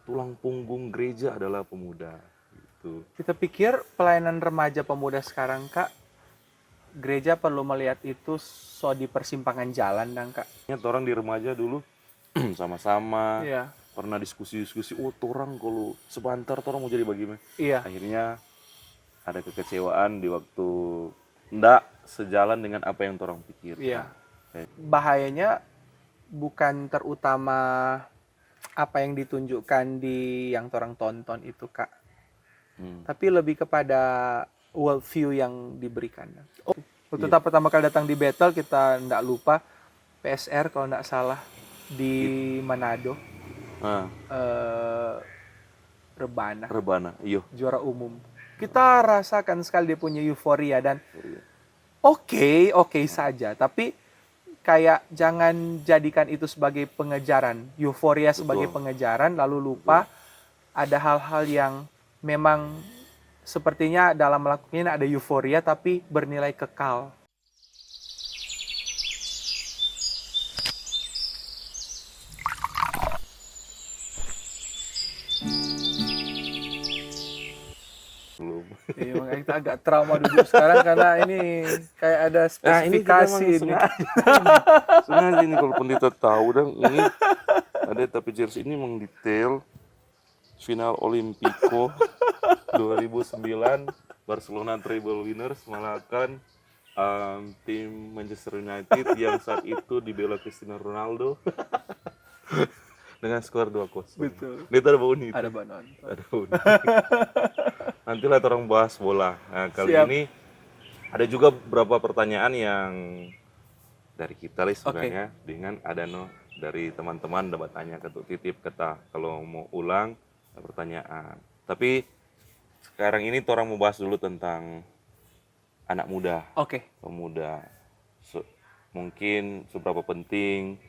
tulang punggung gereja adalah pemuda. Gitu. Kita pikir pelayanan remaja pemuda sekarang, Kak, gereja perlu melihat itu di persimpangan jalan, dan Kak. Orang di remaja dulu sama-sama Iya, pernah diskusi-diskusi, oh torang kalau sebentar torang mau jadi bagaimana. iya, Akhirnya ada kekecewaan di waktu ndak sejalan dengan apa yang torang pikirkan. iya. Bahayanya bukan terutama apa yang ditunjukkan di yang orang tonton itu, Kak. Tapi lebih kepada world view yang diberikan. Waktu kita pertama kali datang di Bethel, kita nggak lupa PSR kalau nggak salah di Manado. Rebana, Iya. juara umum. Kita rasakan sekali dia punya euforia dan oke saja, tapi kayak jangan jadikan itu sebagai pengejaran, euforia sebagai pengejaran, lalu lupa ada hal-hal yang memang sepertinya dalam melakukannya ada euforia tapi bernilai kekal. Belum. Iya, makanya kita agak trauma duduk sekarang karena ini kayak ada spesifikasi ini. Sengaja ini kalau pendeta tahu dan ini ada tapi jersey ini mendetail final Olimpico 2009 Barcelona treble winners mengalahkan tim Manchester United yang saat itu dibela Cristiano Ronaldo dengan skor 2-0. Betul. Ini ada bau nih. Ada banon. Ada bau. Nantilah orang bahas bola. Nah, kali Siap. ini ada juga beberapa pertanyaan yang dari kita lah sebenarnya dengan Adano dari teman-teman dapat tanya ke titip kata kalau mau ulang pertanyaan. Tapi sekarang ini orang mau bahas dulu tentang anak muda. Pemuda. Mungkin seberapa penting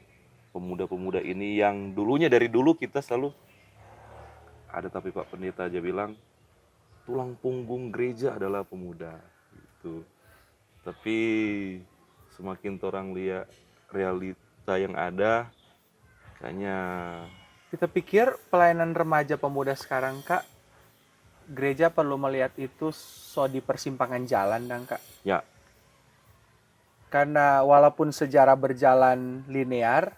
pemuda-pemuda ini yang dulunya dari dulu kita selalu ada tapi Pak Pendeta aja bilang tulang punggung gereja adalah pemuda gitu. Tapi semakin orang lihat realita yang ada, kayaknya kita pikir pelayanan remaja pemuda sekarang, Kak, gereja perlu melihat itu di persimpangan jalan, dan Kak. Ya. Karena walaupun sejarah berjalan linear,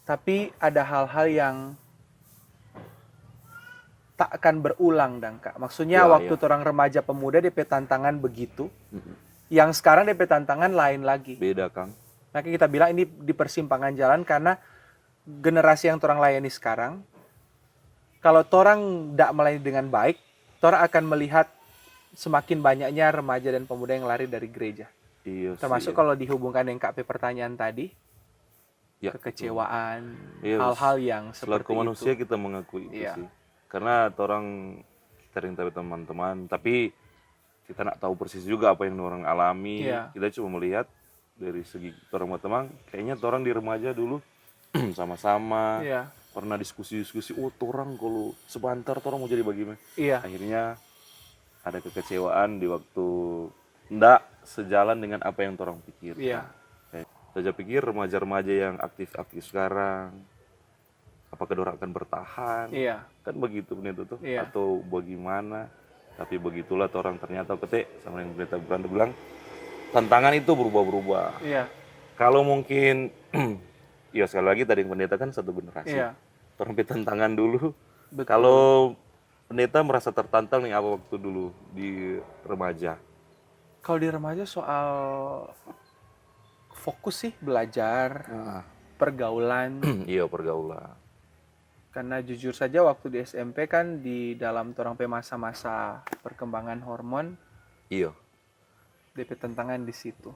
tapi ada hal-hal yang tak akan berulang, dan Kak. Maksudnya waktu orang remaja pemuda DP tantangan begitu, yang sekarang DP tantangan lain lagi. Beda, Kang. Makanya kita bilang ini di persimpangan jalan karena generasi yang orang layani sekarang, kalau orang tidak melayani dengan baik, orang akan melihat semakin banyaknya remaja dan pemuda yang lari dari gereja. Iya, termasuk kalau dihubungkan dengan KP pertanyaan tadi, kekecewaan, hal-hal yang seperti selaku manusia itu. kita mengakui itu sih. Karena orang kita yang tahu teman-teman, tapi kita nak tahu persis juga apa yang orang alami. Kita cuma melihat dari segi orang teman, kayaknya orang di remaja dulu sama-sama pernah diskusi-diskusi, oh orang kalau sebentar orang mau jadi bagaimana. Akhirnya ada kekecewaan di waktu ndak sejalan dengan apa yang orang pikir. Saya pikir remaja-remaja yang aktif-aktif sekarang, apakah orang akan bertahan? Kan begitu begitu tuh, atau bagaimana? Tapi begitulah orang ternyata ketik sama yang berita beranda bilang tantangan itu berubah-berubah. Kalau mungkin ya sekali lagi tadi pendeta kan satu generasi. Orang tantangan dulu. Betul. Kalau pendeta merasa tertantang nih apa waktu dulu di remaja? Kalau di remaja soal fokus sih belajar, pergaulan. Iya, pergaulan. Karena jujur saja waktu di SMP kan di dalam orang masa-masa perkembangan hormon, DP tantangan di situ.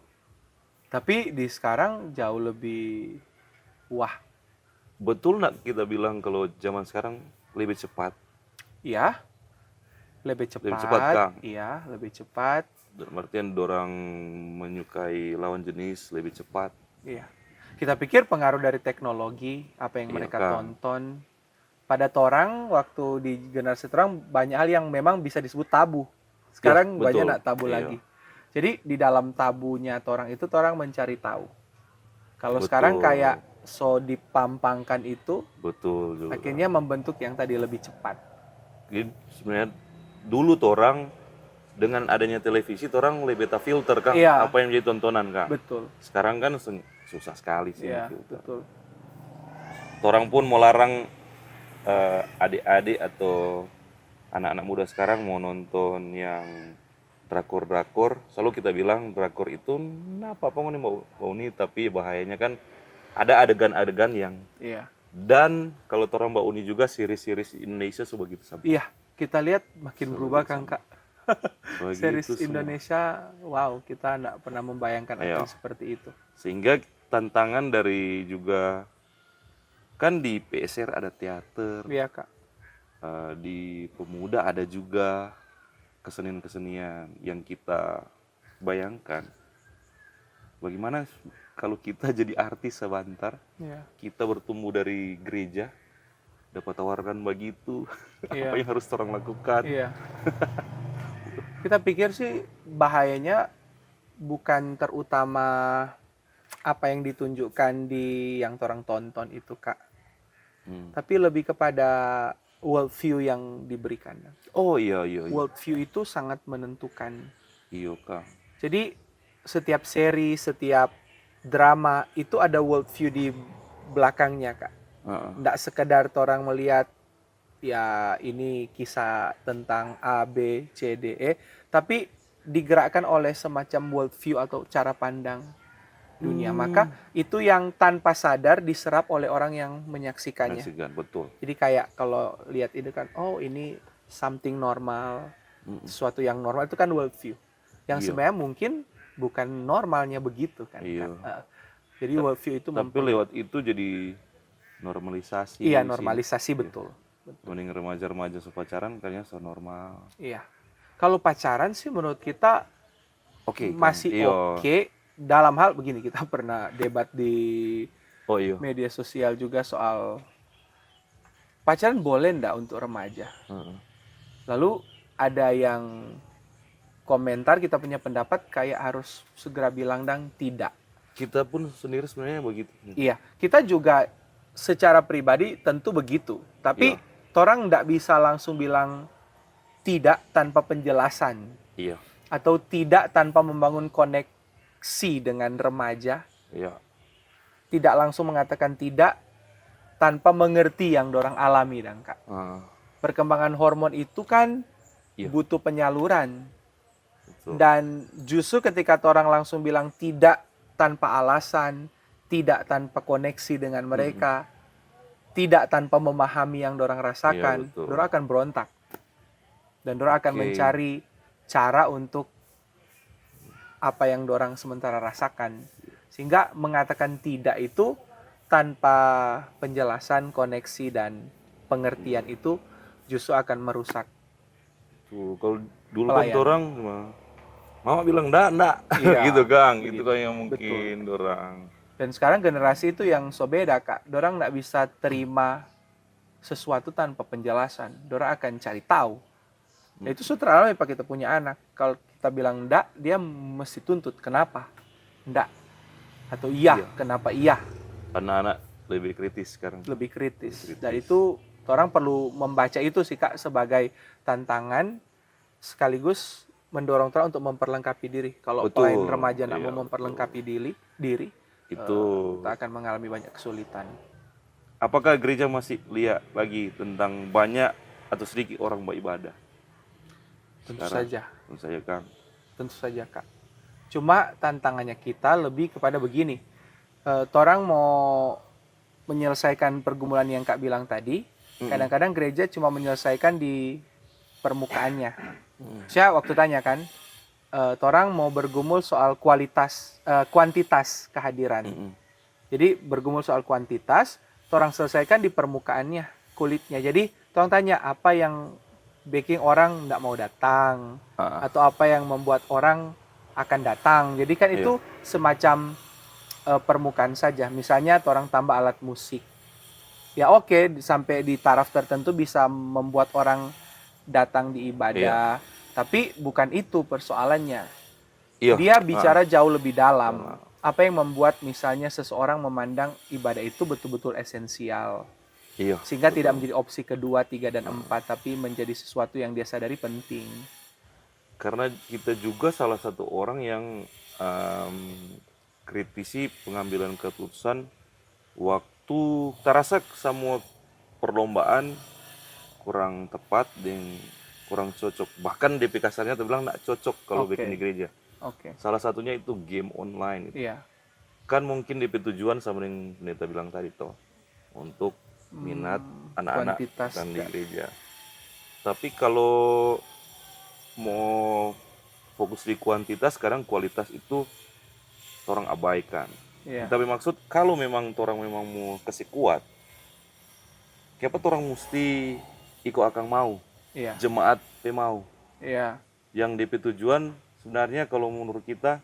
Tapi di sekarang jauh lebih wah. Betul nak kita bilang kalau zaman sekarang lebih cepat? Iya, lebih cepat. Lebih cepat, Kang? Iya, lebih cepat. Dalam artian dorang menyukai lawan jenis lebih cepat. Iya. Kita pikir pengaruh dari teknologi, apa yang mereka tonton. Pada orang waktu di generasi orang banyak hal yang memang bisa disebut tabu. Sekarang banyak nak tabu lagi. Jadi di dalam tabunya orang itu orang mencari tahu. Kalau sekarang kayak so dipampangkan itu Betul juga. akhirnya membentuk yang tadi lebih cepat. Jadi sebenarnya dulu orang dengan adanya televisi orang lebih beta filter Kang, Iya. apa yang jadi tontonan Kang. Betul. Sekarang kan susah sekali sih Iya, filter. betul. Orang pun mau larang adik-adik atau anak-anak muda sekarang mau nonton yang drakor, selalu kita bilang drakor itu kenapa nih mau nih, tapi bahayanya kan ada adegan-adegan yang Iya. dan kalau orang Mbak Uni juga series-series Indonesia sebegitu sampai. Iya, kita lihat makin berubah Kang Kak. Series Indonesia, wow, kita nggak pernah membayangkan akan seperti itu. Sehingga tantangan dari juga kan di PSR ada teater. Iya Kak. Di Pemuda ada juga kesenian-kesenian yang kita bayangkan. Bagaimana kalau kita jadi artis sebentar, kita bertumbuh dari gereja, dapat tawarkan begitu, apa yang harus orang lakukan? Iya. Kita pikir sih bahayanya bukan terutama apa yang ditunjukkan di yang orang tonton itu Kak, tapi lebih kepada world view yang diberikan. Oh iya. World view itu sangat menentukan. Iya Kak. Jadi setiap seri, setiap drama itu ada world view di belakangnya Kak. Nggak sekedar orang melihat ya ini kisah tentang A, B, C, D, E, tapi digerakkan oleh semacam world view atau cara pandang dunia. Maka itu yang tanpa sadar diserap oleh orang yang menyaksikannya. Betul. Jadi kayak kalau lihat itu kan, oh ini something normal, sesuatu yang normal itu kan world view. Yang sebenarnya mungkin bukan normalnya begitu kan. Iya. Jadi world view itu tapi lewat itu jadi normalisasi. Iya, normalisasi betul. Mending remaja-remaja pacaran kayaknya normal. Iya. Kalau pacaran sih menurut kita masih oke. Dalam hal begini, kita pernah debat di media sosial juga soal pacaran boleh enggak untuk remaja. Lalu ada yang komentar, kita punya pendapat kayak harus segera bilang tidak. Kita pun sendiri sebenarnya begitu. Iya, kita juga secara pribadi tentu begitu. Tapi orang enggak bisa langsung bilang tidak tanpa penjelasan. Iya. Atau tidak tanpa membangun koneksi dengan remaja. Iya. Tidak langsung mengatakan tidak tanpa mengerti yang dorang alami dan Kak. Perkembangan hormon itu kan butuh penyaluran. Betul. Dan justru ketika orang langsung bilang tidak tanpa alasan, tidak tanpa koneksi dengan mereka, tidak tanpa memahami yang dorang rasakan, dorang akan berontak. Dan dorang akan mencari cara untuk apa yang dorang sementara rasakan. Sehingga mengatakan tidak itu tanpa penjelasan, koneksi, dan pengertian itu justru akan merusak. Tuh, kalau dulu kan orang mama bilang enggak. Gitu Kang, itu kan yang mungkin dorang. Dan sekarang generasi itu yang so beda Kak. Dorang nggak bisa terima sesuatu tanpa penjelasan. Dorang akan cari tahu. Nah, itu sutra Pak kita punya anak. Kalau kita bilang enggak, dia mesti tuntut. Kenapa? Enggak. Atau iya. Kenapa iya? Karena anak lebih kritis sekarang. Lebih kritis. Dan itu orang perlu membaca itu sih Kak sebagai tantangan sekaligus mendorong orang untuk memperlengkapi diri. Kalau pelayan remaja nak mau memperlengkapi diri itu kita akan mengalami banyak kesulitan. Apakah gereja masih lihat lagi tentang banyak atau sedikit orang beribadah? Tentu saja. Tentu saja Kang. Tentu saja Kak. Cuma tantangannya kita lebih kepada begini. Orang mau menyelesaikan pergumulan yang Kak bilang tadi. Kadang-kadang gereja cuma menyelesaikan di permukaannya. Saya waktu tanya kan, orang mau bergumul soal kuantitas kehadiran. Jadi bergumul soal kuantitas, orang selesaikan di permukaannya, kulitnya. Jadi orang tanya apa yang bikin orang nggak mau datang, atau apa yang membuat orang akan datang. Jadi kan itu semacam permukaan saja. Misalnya orang tambah alat musik. Ya oke, sampai di taraf tertentu bisa membuat orang datang di ibadah. Tapi bukan itu persoalannya. Dia bicara jauh lebih dalam. apa yang membuat misalnya seseorang memandang ibadah itu betul-betul esensial. Iya. Sehingga betul. tidak menjadi opsi kedua, tiga, dan empat, tapi menjadi sesuatu yang dia sadari penting. Karena kita juga salah satu orang yang kritisi pengambilan keputusan waktu terasa semua perlombaan kurang tepat dan kurang cocok. Bahkan DP kasarnya terbilang nggak cocok kalau Oke. bikin di gereja. Oke. Salah satunya itu game online. Iya. Kan mungkin DP tujuan sama yang pendeta bilang tadi toh, untuk minat anak-anak kuantitas, dan di ya. gereja. Tapi kalau mau fokus di kuantitas, sekarang kualitas itu orang abaikan. Iya. Tapi maksud kalau memang orang memang mau kasih kuat, kenapa orang mesti ikut akan mau, Iya. jemaat pe mau. Iya. Yang DP tujuan sebenarnya kalau menurut kita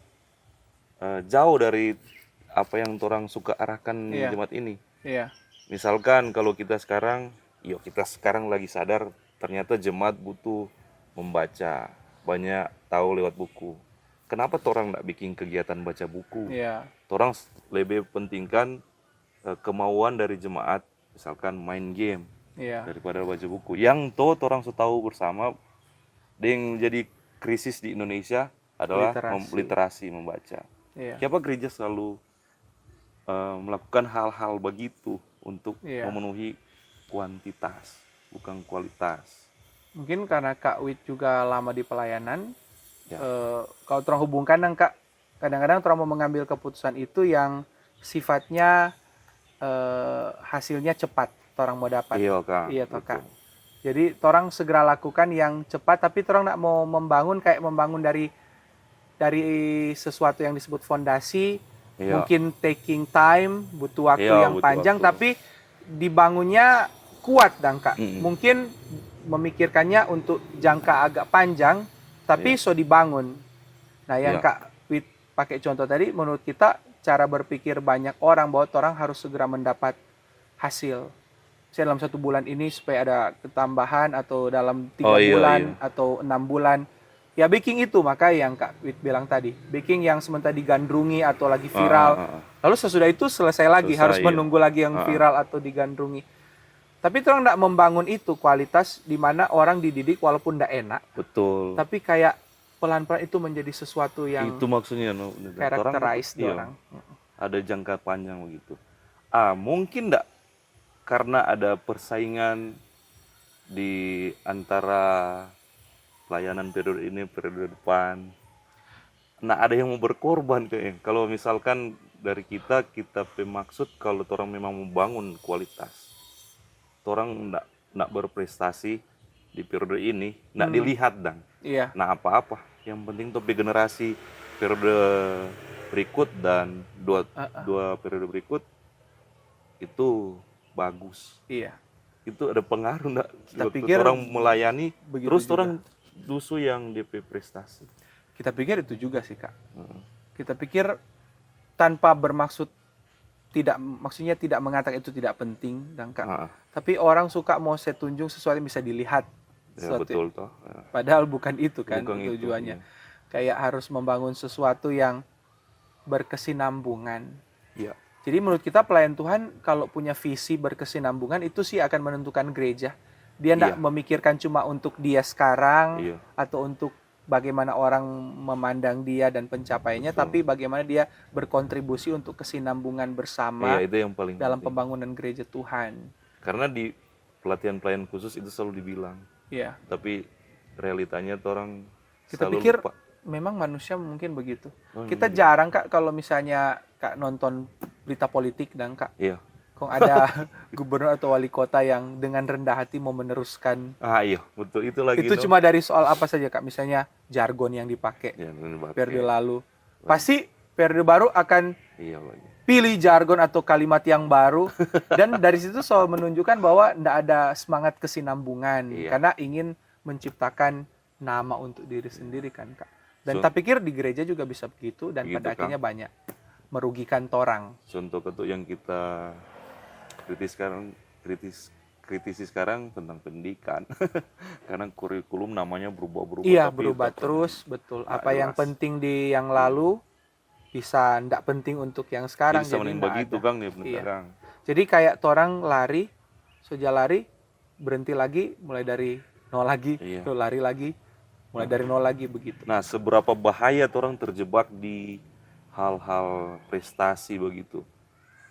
jauh dari apa yang orang suka arahkan Iya. jemaat ini. Iya. Misalkan kalau kita sekarang lagi sadar ternyata jemaat butuh membaca, banyak tahu lewat buku. Kenapa orang nggak bikin kegiatan baca buku? Iya. Orang lebih pentingkan kemauan dari jemaat, misalkan main game Iya. daripada baca buku. Yang orang sudah tahu bersama, yang jadi krisis di Indonesia adalah literasi membaca. Iya. Kenapa gereja selalu melakukan hal-hal begitu untuk memenuhi kuantitas, bukan kualitas? Mungkin karena Kak Wit juga lama di pelayanan. Ya. Kalau orang hubungkan Kak, kadang-kadang orang mau mengambil keputusan itu yang sifatnya hasilnya cepat, orang mau dapat. Iya Kak. Iya toh Kak. Jadi orang segera lakukan yang cepat, tapi orang nak mau membangun dari sesuatu yang disebut fondasi. Iya. Mungkin taking time, butuh waktu yang panjang, tapi dibangunnya kuat Kak. Mungkin memikirkannya untuk jangka agak panjang, tapi so dibangun. Nah yang Kak Wit pakai contoh tadi, menurut kita cara berpikir banyak orang bahwa orang harus segera mendapat hasil. Misalnya dalam 1 bulan ini supaya ada ketambahan, atau dalam 3 bulan atau 6 bulan. Ya baking itu, maka yang Kak Wit bilang tadi, baking yang sementara digandrungi atau lagi viral, lalu sesudah itu selesai lagi, harus menunggu lagi yang viral atau digandrungi. Tapi orang tidak membangun itu kualitas di mana orang dididik walaupun tidak enak. Betul. Tapi kayak pelan-pelan itu menjadi sesuatu yang itu maksudnya karakteris orang. Ada jangka panjang begitu. Mungkin tidak karena ada persaingan di antara pelayanan periode ini, periode depan. Nah, ada yang mau berkorban kayaknya. Kalau misalkan dari kita bermaksud kalau orang memang membangun kualitas, orang nak berprestasi di periode ini, nak dilihat Iya. Nah, apa-apa. Yang penting tuh generasi periode berikut dan dua periode berikut itu bagus. Iya. Itu ada pengaruh enggak? Kita pikir orang melayani terus juga. Orang dusu yang DP prestasi. Kita pikir itu juga sih Kak. Kita pikir tanpa bermaksud maksudnya tidak mengatakan itu tidak penting Kak. Tapi orang suka mau saya tunjuk sesuatu yang bisa dilihat. Ya, betul toh. Padahal bukan itu kan bukan tujuannya. Itu, Kayak harus membangun sesuatu yang berkesinambungan. Iya. Jadi menurut kita pelayan Tuhan kalau punya visi berkesinambungan itu sih akan menentukan gereja. Dia tidak memikirkan cuma untuk dia sekarang atau untuk bagaimana orang memandang dia dan pencapaiannya, tapi bagaimana dia berkontribusi untuk kesinambungan bersama itu yang paling dalam penting. pembangunan gereja Tuhan. Karena di pelatihan-pelatihan khusus itu selalu dibilang. Iya. Tapi realitanya orang kita selalu pikir lupa. Memang manusia mungkin begitu. Kita jarang Kak kalau misalnya Kak nonton berita politik Kak. Iya. Kok ada gubernur atau wali kota yang dengan rendah hati mau meneruskan. Iya, betul itu lagi. Itu cuma dari soal apa saja Kak, misalnya jargon yang dipakai periode lalu. Pasti periode baru akan pilih jargon atau kalimat yang baru dan dari situ soal menunjukkan bahwa tidak ada semangat kesinambungan karena ingin menciptakan nama untuk diri sendiri kan Kak. Dan tak pikir di gereja juga bisa begitu dan pada akhirnya banyak merugikan orang. Contoh yang kita kritisi sekarang tentang pendidikan. Karena kurikulum namanya berubah-ubah. Iya, berubah terus, betul. Apa yang penting di yang lalu bisa ndak penting untuk yang sekarang, Jadi sama yang ndak begitu ada. Kang nih Iya. Kang. Jadi kayak orang lari, sejak lari berhenti lagi, mulai dari nol lagi, Iya. tuh lari lagi, mulai dari nol lagi begitu. Nah, seberapa bahaya orang terjebak di hal-hal prestasi begitu.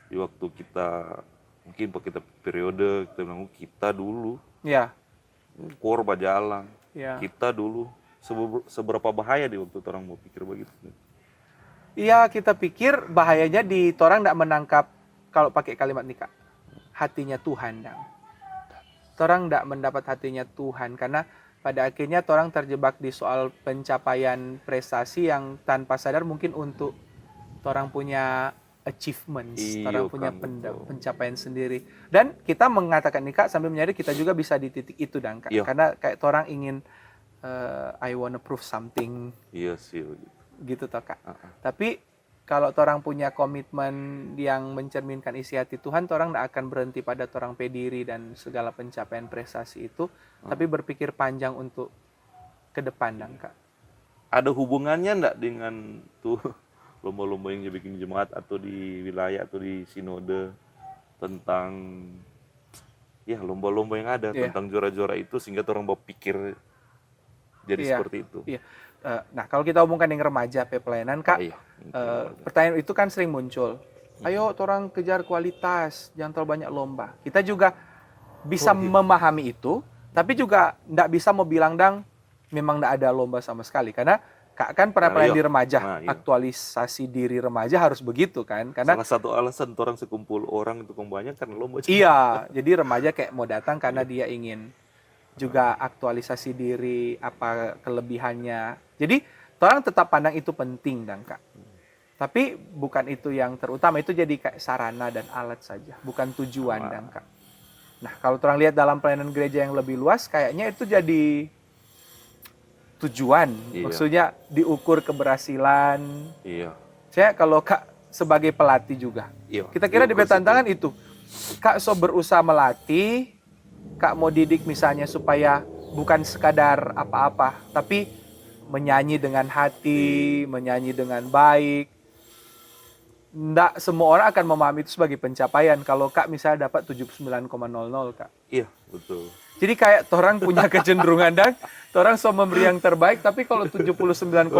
Di waktu kita, mungkin kita periode, kita bilang, kita dulu, Ya, korba jalan, ya. kita dulu, seberapa bahaya di waktu orang mau pikir begitu. Iya, kita pikir bahayanya di orang ndak menangkap, kalau pakai kalimat nikah, hatinya Tuhan. Orang ndak mendapat hatinya Tuhan, karena pada akhirnya orang terjebak di soal pencapaian prestasi yang tanpa sadar mungkin untuk orang punya achievements, orang punya pencapaian sendiri. Dan kita mengatakan nikah sambil menyadari kita juga bisa di titik itu, dan karena kayak orang ingin I wanna prove something. Iya sih. Gitu toh Kak. Tapi kalau orang punya komitmen yang mencerminkan isi hati Tuhan, orang tidak akan berhenti pada orang pediri dan segala pencapaian prestasi itu, tapi berpikir panjang untuk ke depan, dan Kak. Ada hubungannya enggak dengan tuh lomba-lomba yang dibikin jemaat atau di wilayah atau di sinode tentang ya lomba-lomba yang ada tentang juara-juara itu sehingga orang berpikir jadi seperti itu. Iya. Nah, kalau kita hubungkan dengan remaja pelayanan, Kak, pertanyaan itu kan sering muncul. Ayo orang kejar kualitas, jangan terlalu banyak lomba. Kita juga bisa memahami itu, tapi juga nggak bisa mau bilang memang nggak ada lomba sama sekali. Karena Kak kan pelayanan di remaja, aktualisasi diri remaja harus begitu kan. Karena salah satu alasan orang sekumpul orang itu banyak karena lomba. Iya, jadi remaja kayak mau datang karena dia ingin juga aktualisasi diri, apa kelebihannya. Jadi orang tetap pandang itu penting, Kak. Tapi bukan itu yang terutama, itu jadi kayak sarana dan alat saja, bukan tujuan, Kak. Nah, kalau orang lihat dalam pelayanan gereja yang lebih luas, kayaknya itu jadi tujuan. Maksudnya diukur keberhasilan. Iya. Saya kalau Kak sebagai pelatih juga. Kita kira di tantangan itu. Kak berusaha melatih, Kak mau didik misalnya supaya bukan sekadar apa-apa, tapi menyanyi dengan hati, menyanyi dengan baik. Nggak semua orang akan memahami itu sebagai pencapaian. Kalau Kak misalnya dapat 79,00 Kak. Iya, betul. Jadi kayak orang punya kecenderungan orang semua memberi yang terbaik, tapi kalau 79,00,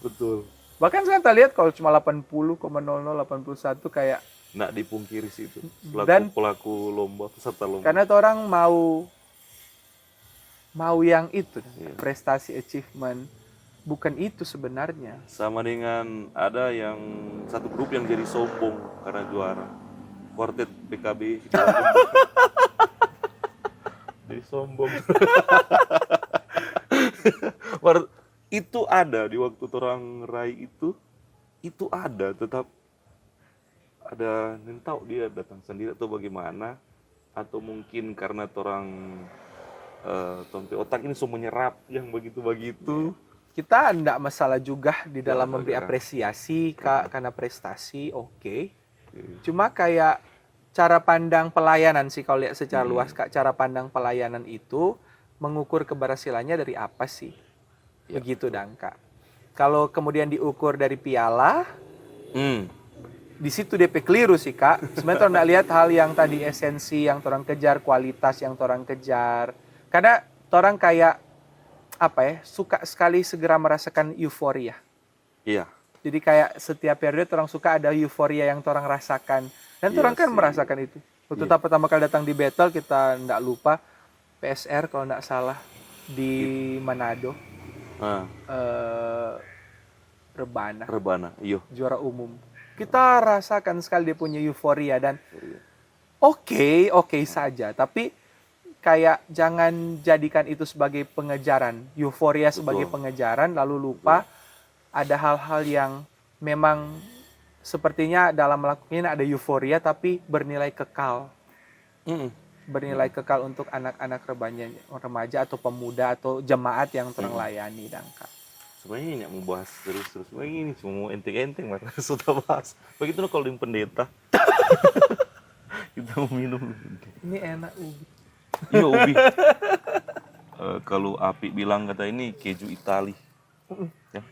betul. Bahkan saya lihat kalau cuma 80,00, 81 kayak nggak dipungkiri sih itu. Pelaku lomba, peserta lomba. Karena orang mau yang itu, prestasi, achievement. Bukan itu sebenarnya. Sama dengan ada yang satu grup yang jadi sombong karena juara. Quartet PKB. Jadi sombong. Itu ada di waktu orang raih itu ada, tetap ada yang tahu dia datang sendiri atau bagaimana, atau mungkin karena orang tompi otak ini semua menyerap yang begitu-begitu. Kita enggak masalah juga di dalam memberi apresiasi Kak, karena prestasi, oke. Cuma kayak cara pandang pelayanan sih kalau lihat secara luas Kak, cara pandang pelayanan itu mengukur keberhasilannya dari apa sih? Begitu Kak. Kalau kemudian diukur dari piala, di situ DP keliru sih Kak. Sebenarnya orang lihat hal yang tadi esensi yang orang kejar, kualitas yang orang kejar. Karena orang kayak suka sekali segera merasakan euforia. Iya. Jadi kayak setiap periode orang suka ada euforia yang orang rasakan. Dan orang kan merasakan itu. Waktu pertama kali datang di Bethel, kita nggak lupa PSR kalau nggak salah di Manado. Rebana. Iya. Juara umum. Kita rasakan sekali dia punya euforia dan oke saja, tapi kayak jangan jadikan itu sebagai pengejaran, euforia sebagai pengejaran lalu lupa ada hal-hal yang memang sepertinya dalam melakukannya ada euforia tapi bernilai kekal. Bernilai kekal untuk anak-anak remaja atau pemuda atau jemaat yang terang layani Kak. Sebenarnya nggak mau bahas terus-terus. Sebenarnya ini cuma mau enteng-enteng lah. Sudah bahas. Begitu kalau dengan pendeta. Kita mau minum. Ini enak ubi. Iya ubi. Kalau Api bilang kata ini keju Itali. Ya.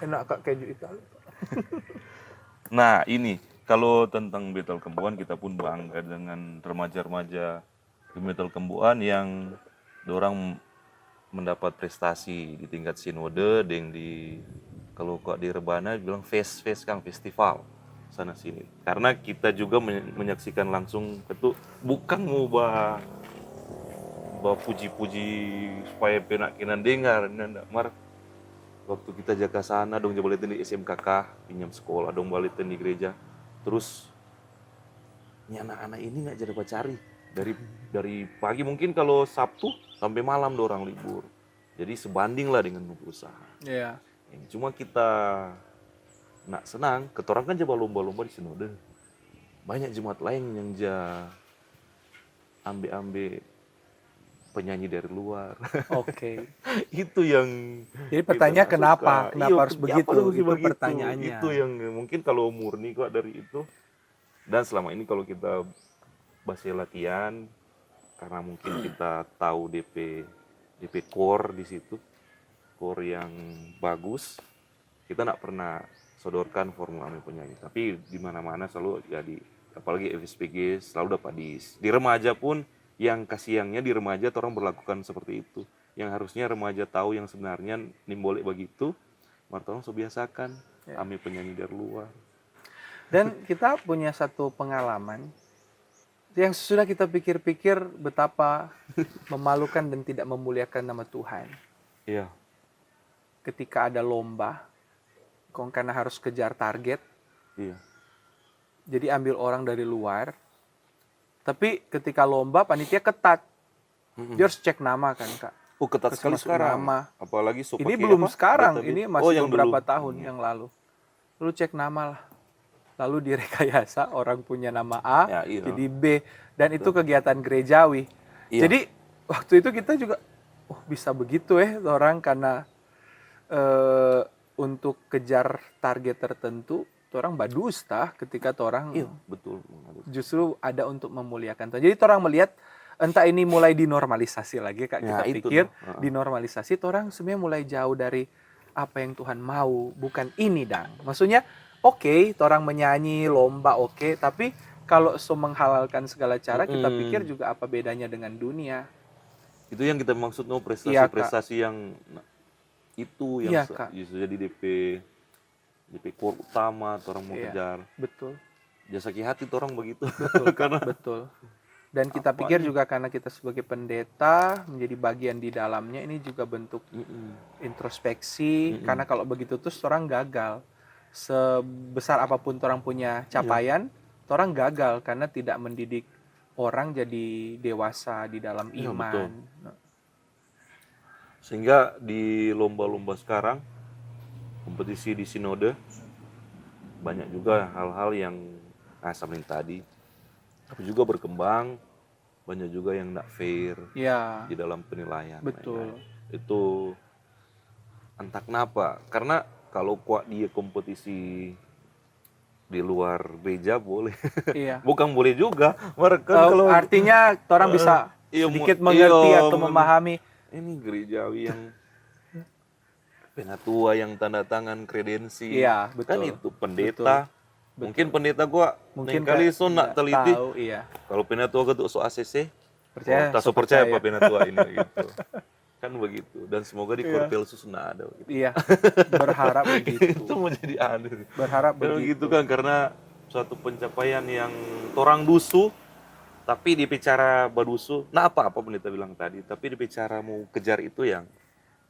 Enak Kak keju Italia. Nah ini, kalau tentang Betel Kembuan kita pun bangga dengan remaja-remaja di Betel Kembuan yang dorang mendapat prestasi di tingkat sinode, dan di kalau kok di Rebana bilang Kang festival sana sini. Karena kita juga menyaksikan langsung itu bukan mau puji-puji supaya penakinan dengar, nanda mar waktu kita jaga sana dong balik di SMKK pinjam sekolah dong balik di gereja, terus ini anak-anak ini nggak jadi cari dari pagi mungkin kalau Sabtu sampai malam dorang libur, jadi sebanding lah dengan usaha. Iya. Cuma kita nak senang, ketorang kan coba lomba-lomba di sinode, banyak jemaat lain yang ambil penyanyi dari luar. Oke. Itu yang Jadi pertanyaan kenapa? suka. Kenapa harus begitu? Itu Itu pertanyaannya. Itu yang mungkin kalau murni kok dari itu. Dan selama ini kalau kita bahasa latihan, karena mungkin kita tahu DP core di situ, core yang bagus, kita nggak pernah sodorkan formula penyanyi. Tapi di mana-mana selalu jadi, apalagi FSPG selalu dapat di remaja pun. Yang kasihannya di remaja orang berlakukan seperti itu. Yang harusnya remaja tahu yang sebenarnya nimbolek begitu, martorong so biasakan ambil penyanyi dari luar. Dan kita punya satu pengalaman yang sudah kita pikir-pikir betapa memalukan dan tidak memuliakan nama Tuhan. Iya. Ketika ada lomba, karena harus kejar target, Iya. jadi ambil orang dari luar. Tapi ketika lomba panitia ketat, dia harus cek nama kan Kak. Oh ketat sekali sekarang. Nama. Apalagi Ini belum sekarang, database. ini masih beberapa dulu. tahun yang lalu. Lalu cek nama lah. Lalu direkayasa orang punya nama A, jadi B. Dan itu kegiatan gerejawi. Iya. Jadi waktu itu kita juga, bisa begitu orang karena untuk kejar target tertentu, orang badusta ketika orang betul. Justru ada untuk memuliakan Tuhan. Jadi orang melihat entah ini mulai dinormalisasi lagi Kak, kita pikir dinormalisasi, orang sebenarnya mulai jauh dari apa yang Tuhan mau, bukan ini dang. Maksudnya oke, orang menyanyi lomba tapi kalau menghalalkan segala cara, kita pikir juga apa bedanya dengan dunia. Itu yang kita maksud prestasi-prestasi yang itu yang jadi DP core utama orang mau kejar. Betul. Jasa hati orang begitu. Betul. Dan kita pikir juga karena kita sebagai pendeta menjadi bagian di dalamnya, ini juga bentuk introspeksi. Karena kalau begitu terus orang gagal. Sebesar apapun orang punya capaian, orang gagal karena tidak mendidik orang jadi dewasa di dalam iman. Betul. Sehingga di lomba-lomba sekarang, kompetisi di sinode, banyak juga hal-hal yang seperti tadi, tapi juga berkembang, banyak juga yang tidak fair di dalam penilaian. Betul. Itu entah kenapa, karena kalau kuat dia kompetisi di luar gereja boleh, bukan boleh juga. Kalau artinya orang bisa sedikit mengerti atau memahami. Ini gerejawi yang penatua yang tanda tangan kredensi, betul. Kan itu pendeta. Betul. Mungkin pendeta gua mungkin kali nak teliti. Tahu, Kalau penatua ketuk so ACC, percaya apa penatua ini gitu. Kan begitu. Dan semoga di Korpel Susuna ada begitu. Berharap begitu. Itu menjadi aneh. Berharap begitu kan, karena suatu pencapaian yang torang dusu, tapi di bicara badusu, apa pendeta bilang tadi, tapi di bicara mau kejar itu yang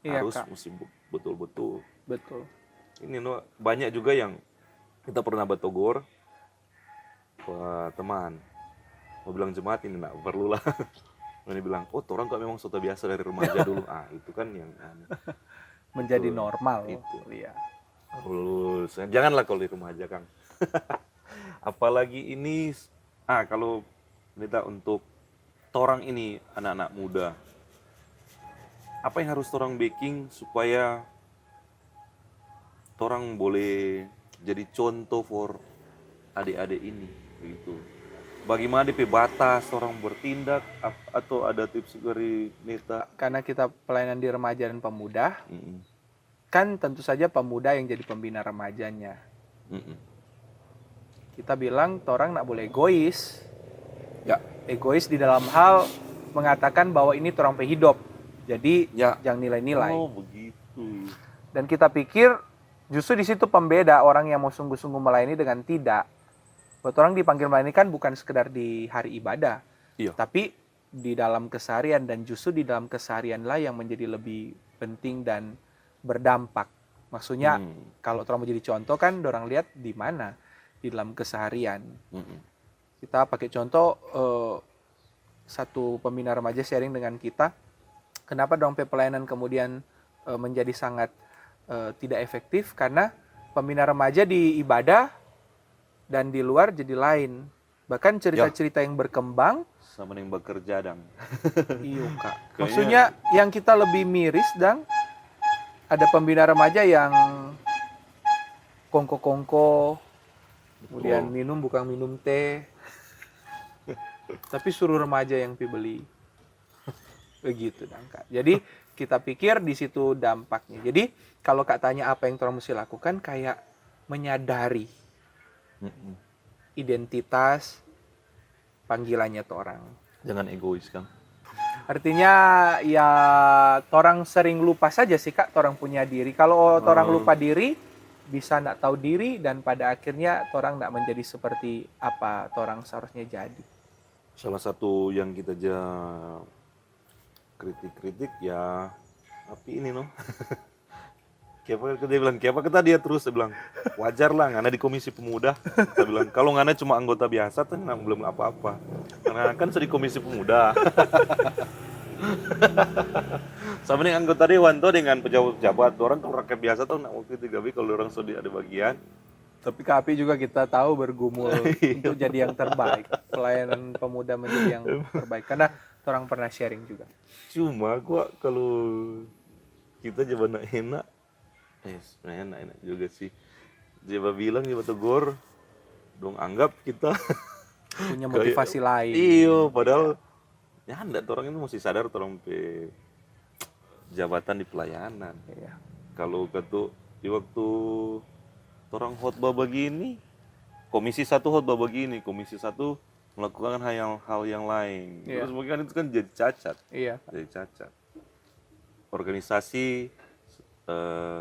harus mesti betul-betul. Betul. Ini banyak juga yang kita pernah batogor ke teman, mau bilang jemaat ini nggak perlu lah. Ini bilang, orang kok memang sudah biasa dari remaja dulu. Itu kan yang menjadi normal. Itu. Iya. Janganlah kalau di remaja, Kang. Apalagi ini, kalau kita untuk torang ini anak-anak muda, apa yang harus torang baking supaya torang boleh jadi contoh for adik-adik ini, begitu. Bagaimana DP batas orang bertindak, atau ada tips dari Neta? Karena kita pelayanan di remaja dan pemuda, kan tentu saja pemuda yang jadi pembina remajanya. Kita bilang orang nggak boleh egois. Ya. Egois di dalam hal mengatakan bahwa ini orang hidup. Jadi jangan nilai-nilai. Oh begitu. Dan kita pikir justru di situ pembeda orang yang mau sungguh-sungguh melayani dengan tidak. Buat orang dipanggil melayani kan bukan sekedar di hari ibadah. Iya. Tapi di dalam keseharian, dan justru di dalam keseharianlah yang menjadi lebih penting dan berdampak. Maksudnya kalau orang mau jadi contoh kan orang lihat di mana di dalam keseharian. Kita pakai contoh satu pembina remaja sharing dengan kita kenapa dong pelayanan kemudian menjadi sangat tidak efektif, karena pembina remaja di ibadah dan di luar jadi lain. Bahkan cerita-cerita yang berkembang sama yang bekerja dang. Iya kak. Maksudnya yang kita lebih miris dang, ada pembina remaja yang kongko-kongko, kemudian bukan minum teh, tapi suruh remaja yang beli. Begitu dang kak. Jadi kita pikir di situ dampaknya. Jadi kalau kak tanya apa yang orang mesti lakukan, kayak menyadari identitas panggilannya orang. Jangan egois kan. Artinya ya orang sering lupa saja sih kak, orang punya diri. Kalau orang lupa diri, bisa nggak tahu diri, dan pada akhirnya orang nggak menjadi seperti apa orang seharusnya jadi. Salah satu yang kita kritik-kritik ya tapi ini Kenapa kita dia terus bilang wajar lah ngana di komisi pemuda. Kita bilang kalau ngana cuma anggota biasa tuh belum apa-apa. Karena kan di komisi pemuda. Sama dengan anggota dewan tuh dengan pejabat-pejabat orang kalau rakyat biasa tuh nak waktu tapi kalau orang sudah ada bagian. Tapi KAPI juga kita tahu bergumul untuk jadi yang terbaik. Pelayanan pemuda menjadi yang terbaik karena orang pernah sharing juga. Cuma gua kalau kita coba enak sebenarnya enak juga sih. Coba bilang, coba tegur, dong anggap kita punya motivasi lain. Iya, padahal ya enggak, orang itu mesti sadar orang jabatan di pelayanan. Iya. Kalau di waktu orang khotbah begini, komisi 1 khotbah begini, komisi 1 melakukan hal yang lain. Iya. Terus mungkin itu kan jadi cacat. Iya. Jadi cacat. Organisasi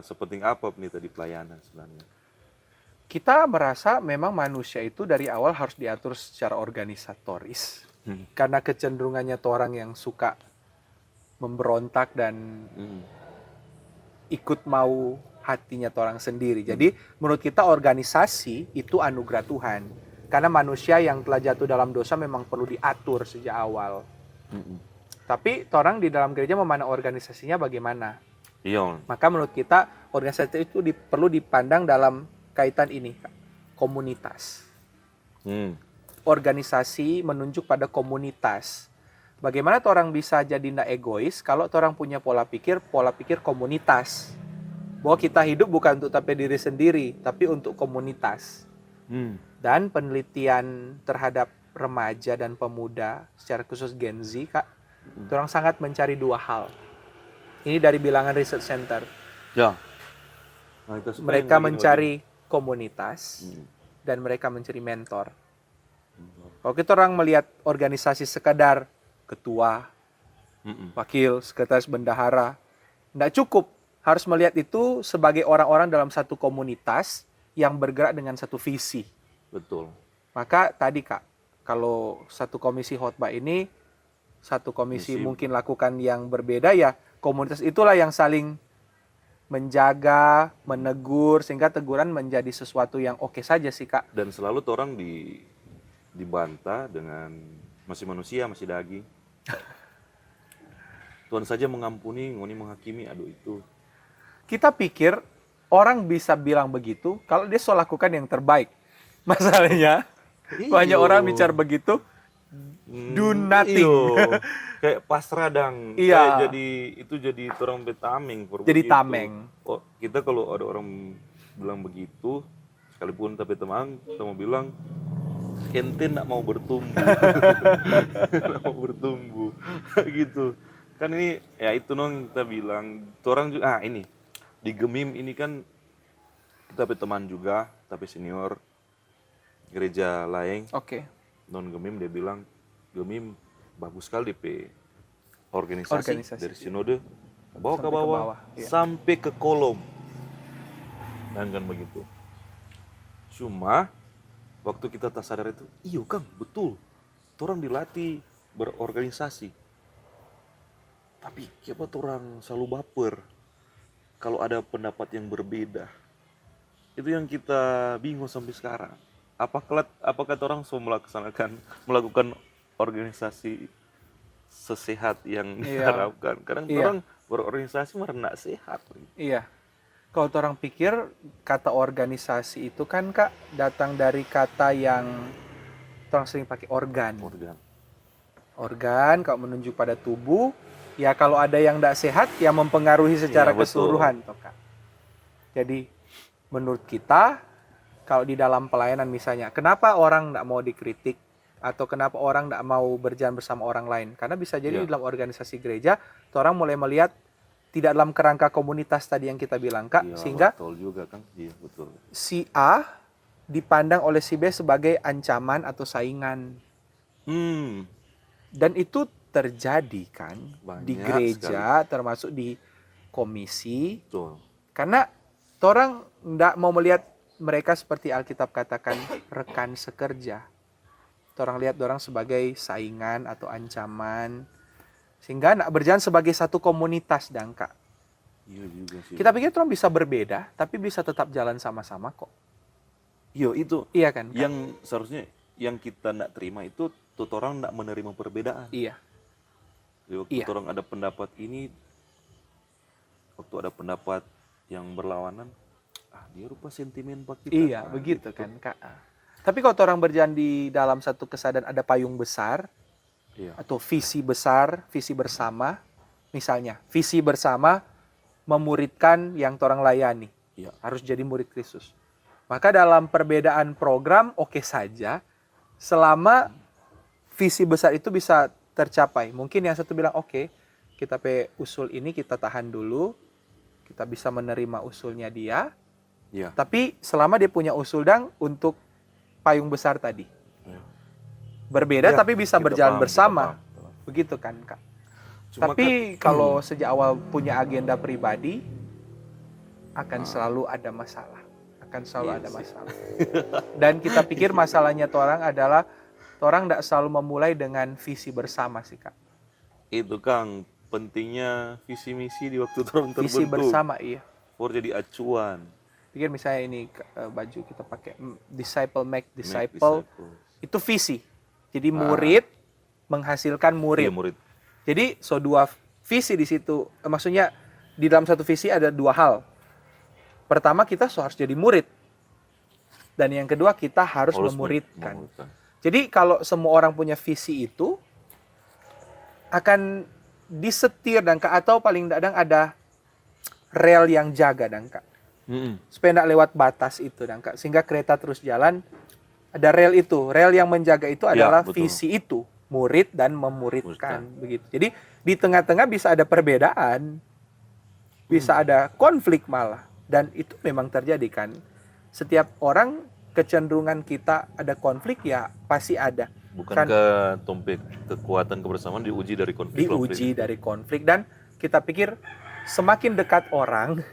sepenting apa penita di pelayanan sebenarnya? Kita merasa memang manusia itu dari awal harus diatur secara organisatoris. Karena kecenderungannya orang yang suka memberontak dan ikut mau hatinya orang sendiri. Jadi menurut kita organisasi itu anugerah Tuhan. Karena manusia yang telah jatuh dalam dosa memang perlu diatur sejak awal. Tapi orang di dalam gereja memandang organisasinya bagaimana? Iya. Maka menurut kita organisasi itu perlu dipandang dalam kaitan ini, komunitas. Organisasi menunjuk pada komunitas. Bagaimana orang bisa jadi ndak egois kalau orang punya pola pikir komunitas. Bahwa kita hidup bukan untuk tapi diri sendiri, tapi untuk komunitas. Dan penelitian terhadap remaja dan pemuda, secara khusus Gen Z, Kak, orang sangat mencari dua hal. Ini dari bilangan Research Center. Ya. Nah, mereka mencari komunitas dan mereka mencari mentor. Kalau kita orang melihat organisasi sekadar ketua, wakil, sekretaris bendahara, tidak cukup. Harus melihat itu sebagai orang-orang dalam satu komunitas yang bergerak dengan satu visi. Betul. Maka tadi Kak, kalau satu komisi khotbah ini, satu komisi mungkin lakukan yang berbeda, ya komunitas itulah yang saling menjaga, menegur, sehingga teguran menjadi sesuatu yang oke saja sih Kak. Dan selalu orang dibantah dengan masih manusia, masih daging. Tuhan saja mengampuni, ngoni menghakimi, aduh itu. Kita pikir orang bisa bilang begitu kalau dia so lakukan yang terbaik. Masalahnya banyak orang bicara begitu, do nothing. Kayak pasrah dang. Iya. Kayak jadi orang betameng. Jadi begitu. Tameng. Oh, kita kalau ada orang bilang begitu, sekalipun tapi teman, kita mau bilang ente nak mau bertumbuh. Nak mau bertumbuh. Gitu. Kan ini ya itu kita bilang, orang juga ini di Gemim ini kan kita teman juga, tapi senior gereja lain Oke. non Gemim, dia bilang Gemim bagus sekali DP organisasi dari sinode bawa ke bawah iya. sampai ke kolom dan kan begitu. Cuma waktu kita tak sadar itu, iyo Kang, betul, orang dilatih berorganisasi, tapi kenapa orang selalu baper kalau ada pendapat yang berbeda. Itu yang kita bingung sampai sekarang. Apakah orang semua melakukan organisasi sesehat yang diharapkan? Kadang orang berorganisasi malah sehat. Iya. Kalau orang pikir kata organisasi itu kan Kak datang dari kata yang orang sering pakai organ. Organ kalau menunjuk pada tubuh, ya kalau ada yang tidak sehat ya mempengaruhi secara keseluruhan toh Kak. Jadi menurut kita kalau di dalam pelayanan misalnya, kenapa orang tidak mau dikritik atau kenapa orang tidak mau berjalan bersama orang lain? Karena bisa jadi di dalam organisasi gereja, orang mulai melihat tidak dalam kerangka komunitas tadi yang kita bilang Kak, sehingga betul juga Kang. Iya, betul. Si A dipandang oleh si B sebagai ancaman atau saingan. Dan itu terjadi kan banyak di gereja sekali. Termasuk di komisi. Betul. Karena orang tidak mau melihat mereka seperti Alkitab katakan rekan sekerja. Orang lihat orang sebagai saingan atau ancaman. Sehingga nak berjalan sebagai satu komunitas dan Kak. Iya juga sih. Kita pikir orang bisa berbeda, tapi bisa tetap jalan sama-sama kok. Iya itu. Iya kan Kak? Yang seharusnya yang kita nak terima itu orang nak menerima perbedaan. Iya. Waktu orang ada pendapat ini, waktu ada pendapat yang berlawanan, dia rupa sentimen pak kita. Iya, begitu kan Kak. Tapi kalau orang berjalan di dalam satu kesadaran ada payung besar, atau visi besar, visi bersama, misalnya visi bersama memuridkan yang orang layani, harus jadi murid Kristus. Maka dalam perbedaan program oke saja, selama visi besar itu bisa tercapai. Mungkin yang satu bilang oke, kita usul ini kita tahan dulu, kita bisa menerima usulnya dia. Tapi selama dia punya usul untuk payung besar tadi. Berbeda tapi bisa berjalan bersama. Begitu kan Kak. Cuma tapi kalau sejak awal punya agenda pribadi akan selalu ada masalah. Dan kita pikir masalahnya orang adalah orang tidak selalu memulai dengan visi bersama sih Kak. Itu Kang, pentingnya visi misi di waktu orang terbentuk. Visi bersama Jadi acuan. Pikir misalnya ini baju kita pakai disciple make disciple. Itu visi. Jadi murid menghasilkan murid. Iya, murid. Jadi dua visi di situ. Maksudnya di dalam satu visi ada dua hal. Pertama kita harus jadi murid. Dan yang kedua kita harus memuridkan. Jadi kalau semua orang punya visi itu akan disetir dan Kak, atau paling kadang ada rel yang jaga dan Kak. Supaya tidak lewat batas itu dan Kak. Sehingga kereta terus jalan. Ada rel itu, rel yang menjaga itu adalah visi itu, murid dan memuridkan, begitu. Jadi di tengah-tengah bisa ada perbedaan, bisa ada konflik malah, dan itu memang terjadi kan. Setiap orang kecenderungan kita ada konflik ya pasti ada. Bukankah kekuatan kebersamaan diuji dari konflik? Diuji dari konflik dan kita pikir semakin dekat orang,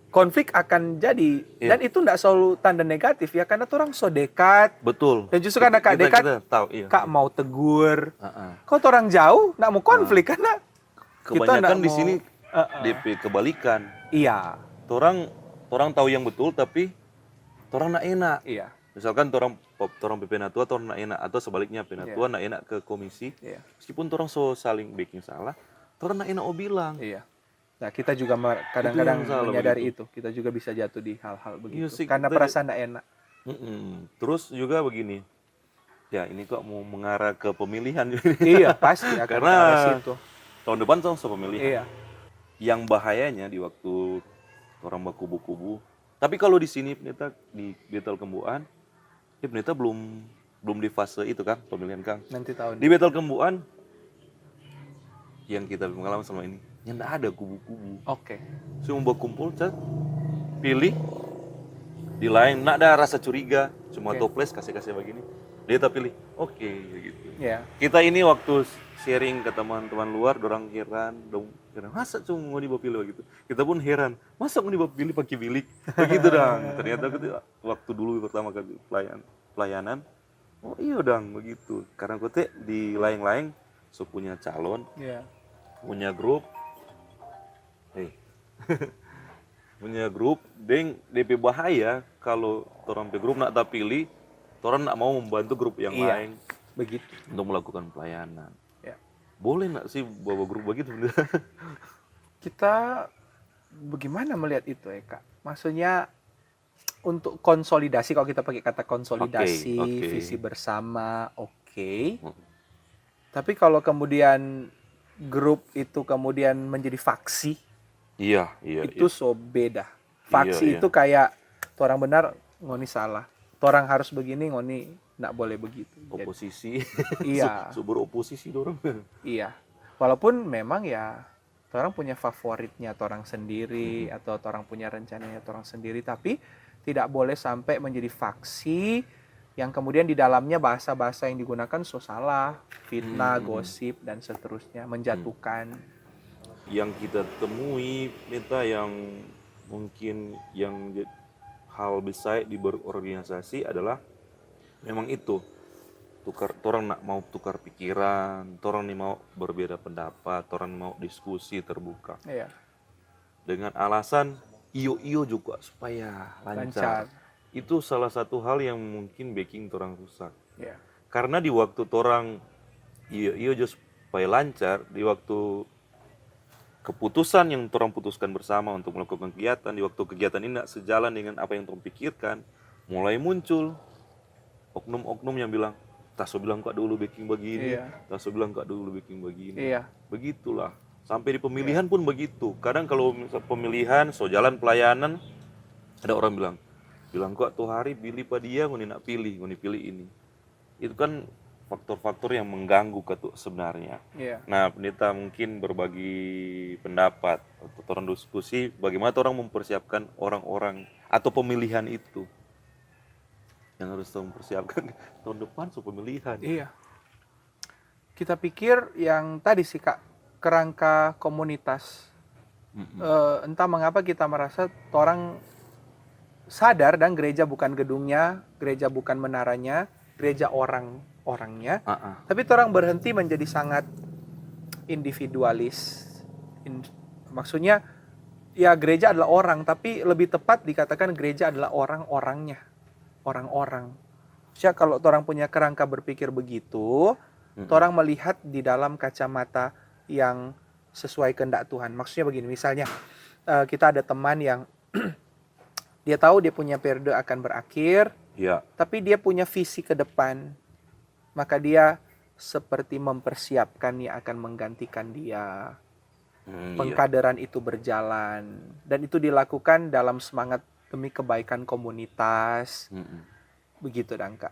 konflik akan jadi dan itu tidak selalu tanda negatif ya karena orang so dekat. Betul. Dan justru karena Kak dekat, kita tahu, Kak mau tegur. Kalau orang jauh tidak mau konflik karena kebanyakan kita di sini DP kebalikan. Iya. Orang tahu yang betul tapi orang nak enak. Iya. Misalkan orang penatua orang nak enak atau sebaliknya penatua nak enak ke komisi. Meskipun orang so saling baking salah, orang nak enak bilang. Iya. Nah, kita juga kadang-kadang menyadari itu. Kita juga bisa jatuh di hal-hal begitu. Karena perasaan tidak enak. Terus juga begini. Ya, ini kok mau mengarah ke pemilihan. Iya, pasti akan karena ke arah situ. Tahun depan sama pemilihan. Iya. Yang bahayanya di waktu orang berkubu-kubu. Tapi kalau di sini pendeta di Betel Kembuan, pendeta belum di fase itu kan, pemilihan Kang. Nanti tahun. Di Betel Kembuan yang kita pengalaman sama ini. nggak ada kubu-kubu. Oke. Semua berkumpul, pilih di line, nggak ada rasa curiga, cuma toples kasih begini, dia tak pilih, oke, gitu. Kita ini waktu sharing ke teman-teman luar, dorang heran, masa cuma mau dipilih begitu, kita pun heran, masa mau dipilih pakai bilik, begitu dong. Ternyata waktu dulu pertama kali pelayanan, oh iya dong begitu, karena kita di layang-layang so punya calon, punya grup, punya grup, DP bahaya kalau orang pe grup nak tak pilih, orang nak mau membantu grup yang lain begitu untuk melakukan pelayanan. Boleh nak sih bawa grup begitu? Kita bagaimana melihat itu Kak? Maksudnya untuk konsolidasi, kalau kita pakai kata konsolidasi, visi bersama, tapi kalau kemudian grup itu kemudian menjadi faksi, itu so beda. Faksi itu kayak orang benar, ngoni salah. Orang harus begini, ngoni nggak boleh begitu. Oposisi. Iya. Subur oposisi dorang. Iya. Walaupun memang ya orang punya favoritnya orang sendiri, atau orang punya rencananya orang sendiri, tapi tidak boleh sampai menjadi faksi yang kemudian di dalamnya bahasa-bahasa yang digunakan so salah, fitnah, gosip dan seterusnya, menjatuhkan. Yang kita temui Meta yang mungkin yang hal besar di berorganisasi adalah memang itu, orang nak mau tukar pikiran, orang nih mau berbeda pendapat, orang mau diskusi terbuka dengan alasan iyo juga supaya lancar. Itu salah satu hal yang mungkin bikin orang rusak. Karena di waktu orang iyo supaya lancar, di waktu keputusan yang orang putuskan bersama untuk melakukan kegiatan, di waktu kegiatan ini tidak sejalan dengan apa yang orang pikirkan, mulai muncul oknum-oknum yang bilang, Taso bilang kok dulu baking begini, Taso bilang kok dulu baking begini. Begitulah. Sampai di pemilihan pun begitu. Kadang kalau pemilihan, so jalan pelayanan, ada orang bilang kok tuh hari pilih pak dia, mau nak pilih ini. Itu kan faktor-faktor yang mengganggu sebenarnya. Nah, pendeta mungkin berbagi pendapat atau orang diskusi bagaimana orang mempersiapkan orang-orang atau pemilihan itu yang harus mempersiapkan tahun depan pemilihan. Kita pikir yang tadi sih Kak, kerangka komunitas. Entah mengapa kita merasa orang sadar dan gereja bukan gedungnya, gereja bukan menaranya, gereja orangnya, tapi orang berhenti menjadi sangat individualis. Maksudnya ya gereja adalah orang, tapi lebih tepat dikatakan gereja adalah orang-orangnya, orang-orang. Jadi kalau orang punya kerangka berpikir begitu, orang melihat di dalam kacamata yang sesuai kehendak Tuhan. Maksudnya begini, misalnya kita ada teman yang dia tahu dia punya periode akan berakhir, tapi dia punya visi ke depan. Maka dia seperti mempersiapkan yang akan menggantikan dia. Pengkaderan itu berjalan. Dan itu dilakukan dalam semangat demi kebaikan komunitas. Begitu Kak.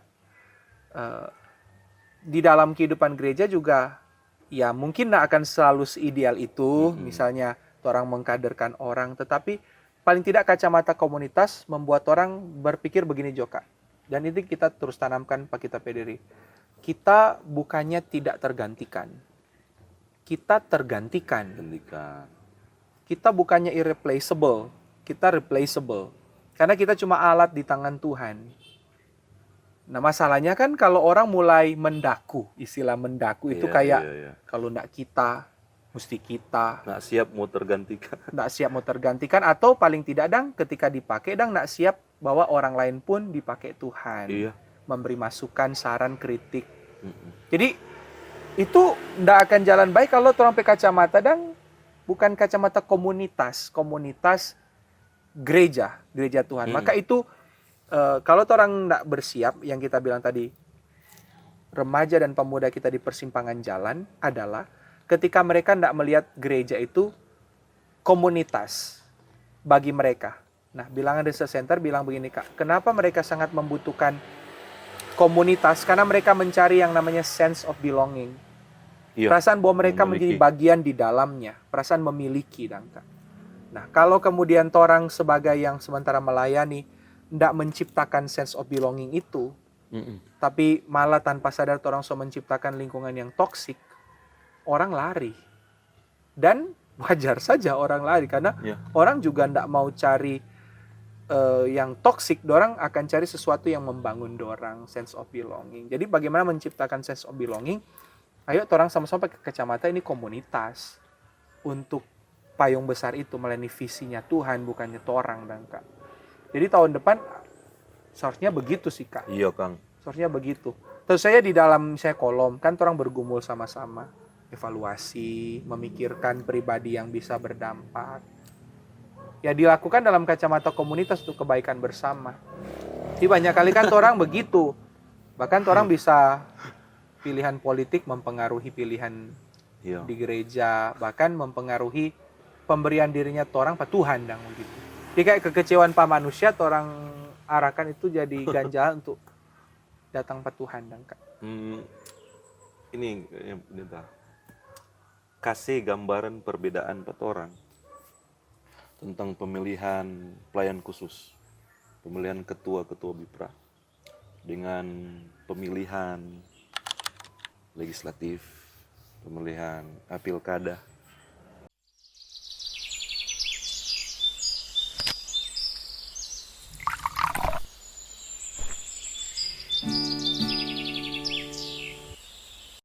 Di dalam kehidupan gereja juga, ya mungkin tidak akan selalu seideal itu. Misalnya orang mengkaderkan orang. Tetapi paling tidak kacamata komunitas membuat orang berpikir begini Joka. Dan itu kita terus tanamkan Pak kita pederi. Kita bukannya tidak tergantikan. Kita tergantikan. Kita bukannya irreplaceable. Kita replaceable. Karena kita cuma alat di tangan Tuhan. Nah masalahnya kan kalau orang mulai mendaku. Istilah mendaku itu kayak kalau enggak kita, mesti kita. Nggak siap mau tergantikan. Nggak siap mau tergantikan, atau paling tidak ketika dipakai nggak siap bahwa orang lain pun dipakai Tuhan. Memberi masukan, saran, kritik. Jadi itu nggak akan jalan baik kalau orang pakai kacamata bukan kacamata komunitas gereja Tuhan. Maka itu kalau orang nggak bersiap, yang kita bilang tadi, remaja dan pemuda kita di persimpangan jalan adalah ketika mereka nggak melihat gereja itu komunitas bagi mereka. Nah, bilangan Research Center bilang begini Kak, kenapa mereka sangat membutuhkan komunitas? Karena mereka mencari yang namanya sense of belonging. Iya, Perasaan bahwa mereka menjadi memiliki. bagian di dalamnya, perasaan memiliki dangka. Nah, kalau kemudian orang sebagai yang sementara melayani tidak menciptakan sense of belonging itu, tapi malah tanpa sadar orang so menciptakan lingkungan yang toksik, orang lari. Dan wajar saja orang lari karena orang juga tidak mau cari yang toksik, dorang akan cari sesuatu yang membangun dorang sense of belonging. Jadi bagaimana menciptakan sense of belonging? Ayo orang sama-sama pakai kacamata ini komunitas untuk payung besar itu melayani visinya Tuhan bukannya orang dan Kak. Jadi tahun depan seharusnya begitu sih Kak. Iya Kang. Seharusnya begitu. Terus saya di dalam saya kolom kan orang bergumul sama-sama, evaluasi, memikirkan pribadi yang bisa berdampak. Ya dilakukan dalam kacamata komunitas untuk kebaikan bersama. Jadi banyak kali kan orang begitu. Bahkan orang bisa pilihan politik mempengaruhi pilihan di gereja, bahkan mempengaruhi pemberian dirinya orang pak Tuhan dan begitu. Jadi kayak kekecewaan pak manusia orang arahkan itu jadi ganjalan untuk datang pak Tuhan dan Kak. Ini kasih gambaran perbedaan pak orang tentang pemilihan pelayan khusus, pemilihan ketua-ketua BIPRA dengan pemilihan legislatif, pemilihan pilkada.